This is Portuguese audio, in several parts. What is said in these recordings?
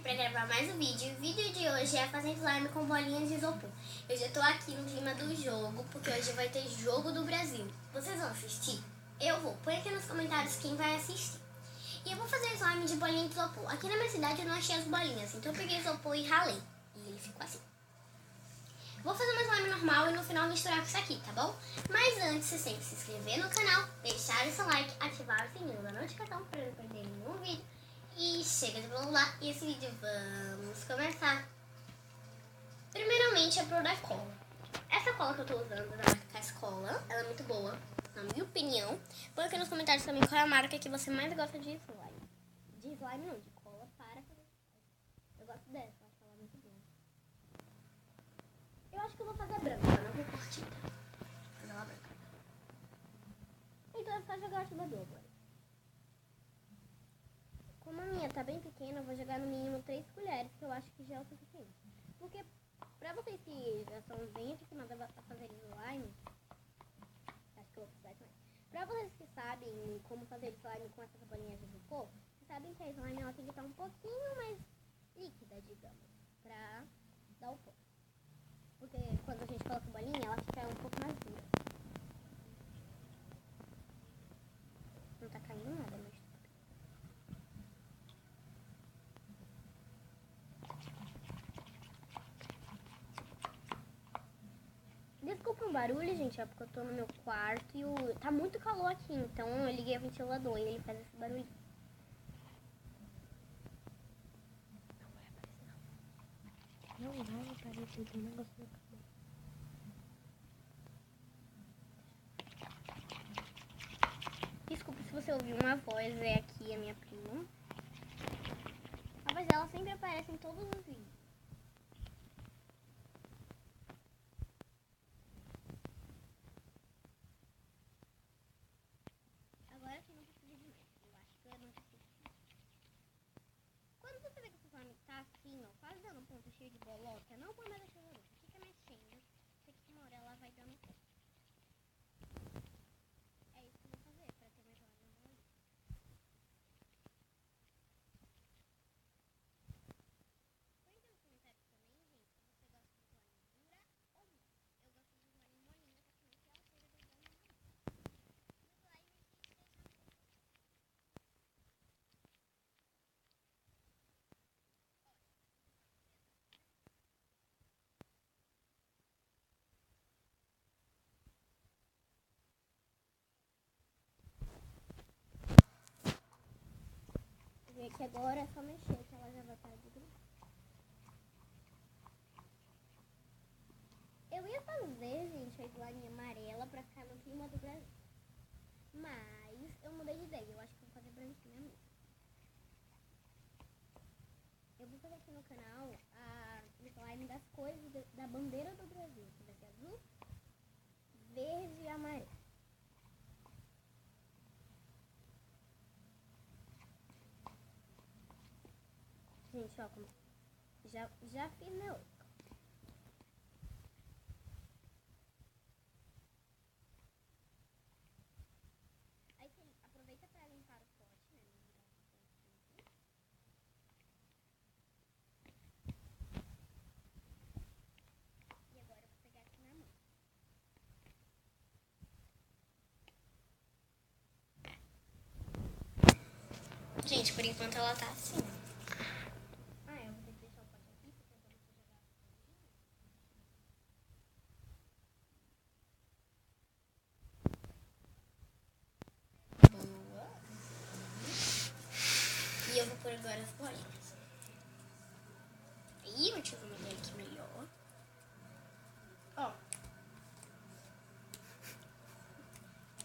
pra gravar mais um vídeo. O vídeo de hoje é fazendo slime com bolinhas de isopor. Eu já tô aqui no clima do jogo, porque hoje vai ter jogo do Brasil. Vocês vão assistir? Eu vou. Põe aqui nos comentários quem vai assistir. E eu vou fazer slime de bolinha de isopor. Aqui na minha cidade eu não achei as bolinhas, então eu peguei isopor e ralei. E ele ficou assim. Vou fazer uma slime normal e no final misturar com isso aqui, tá bom? Mas antes, você tem que se inscrever no canal, deixar o seu like, ativar o sininho da notificação para não perder nenhum vídeo. E chega de blá blá, e esse vídeo vamos começar. Primeiramente é pro da cola. Essa cola que eu tô usando da marca Cascola, ela é muito boa, na minha opinião. Põe aqui nos comentários também qual é a marca que você mais gosta de slime. De slime não, de cola para fazer. Eu gosto dessa, eu acho ela muito boa. Eu acho que eu vou fazer branca, eu não vou curtir. Vou fazer ela branca. Então é só jogar tudo agora. Como a minha tá bem pequena, eu vou jogar no mínimo 3 colheres, que eu acho que já é o suficiente. Porque pra vocês que já são bem acostumados a fazer slime, acho que eu vou precisar mais. Pra vocês que sabem como fazer slime com essas bolinhas de isopor, vocês sabem que a slime ela tem que estar um pouquinho mais líquida, digamos, pra dar o ponto. Porque quando a gente coloca a bolinha, ela fica um pouco mais dura. Não tá caindo nada, mas... Desculpa o barulho, gente, é porque eu tô no meu quarto e tá muito calor aqui, então eu liguei o ventilador e ele faz esse barulho. Não vai aparecer, tem um negócio no cabelo. Desculpa se você ouvir uma voz, é aqui a minha prima. A voz dela sempre aparece em todos os vídeos. Agora que não precisa de mais. Eu acho que eu não preciso. Quando você vê que o seu slime tá assim, ó, quase dando ponto cheio de boloca, não põe mais a tesoura. Fica mexendo. Sei que uma hora ela vai dando ponto. É isso que eu vou fazer pra ter mais slime na bolinha. Põe aqui nos comentários também, gente, se você gosta de slime dura ou não. Eu gosto de slime molinha, pra que não se ela seja grudando na mão. Slime que deixa que agora é só mexer que ela já vai parar de grudar. Eu ia fazer, gente, a slime amarela pra ficar no clima do Brasil. Mas eu mudei de ideia, eu acho que vou fazer branquinha mesmo. Eu vou fazer aqui no canal a slime das cores da bandeira do Brasil. Que vai ser azul, verde e amarelo. Gente, ó, como já fiz meu. Aí você aproveita pra limpar o pote, né? E agora eu vou pegar aqui na mão. Gente, por enquanto ela tá assim. Eu vou ter que deixar o pote aqui, porque quando você jogar boa. E eu vou pôr agora as bolinhas. Ih, deixa eu ver uma ideia aqui melhor. Ó.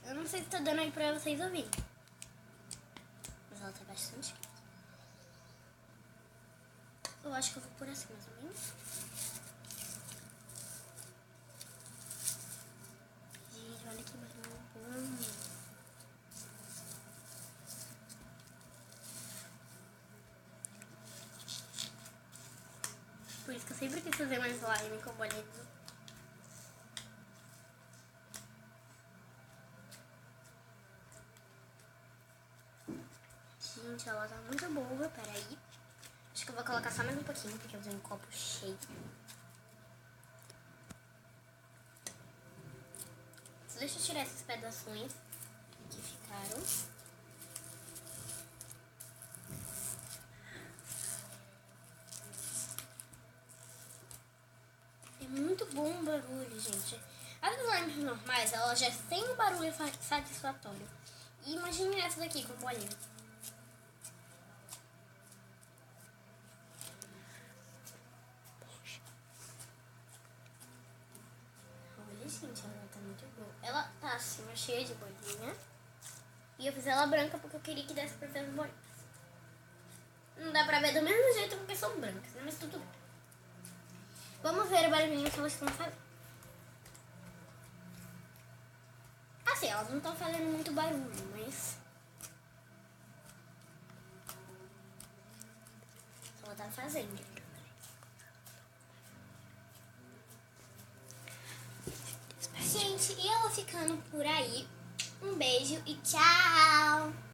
Eu não sei se tá dando aí pra vocês ouvirem. Mas ela tá bastante. Eu acho que eu vou por assim, mais ou menos. Gente, olha que barulho bom. Por isso que eu sempre quis fazer mais slime com bolinha de isopor. Gente, ela tá muito boa. Peraí. Acho que eu vou colocar só mais um pouquinho, porque eu usei um copo cheio. Deixa eu tirar esses pedaços que ficaram. É muito bom o barulho, gente. As slimes normais, elas já têm um barulho satisfatório. E imagine essa daqui com bolinha. Olha, gente, ela tá muito boa. Ela tá assim, cheia de bolinha. E eu fiz ela branca porque eu queria que desse pra ver as bolinhas. Não dá pra ver do mesmo jeito porque são brancas, né? Mas tudo bem. Vamos ver o barulhinho que elas estão fazendo. Assim, elas não estão fazendo muito barulho, mas... ela tá fazendo. Gente, e eu vou ficando por aí. Um beijo e tchau!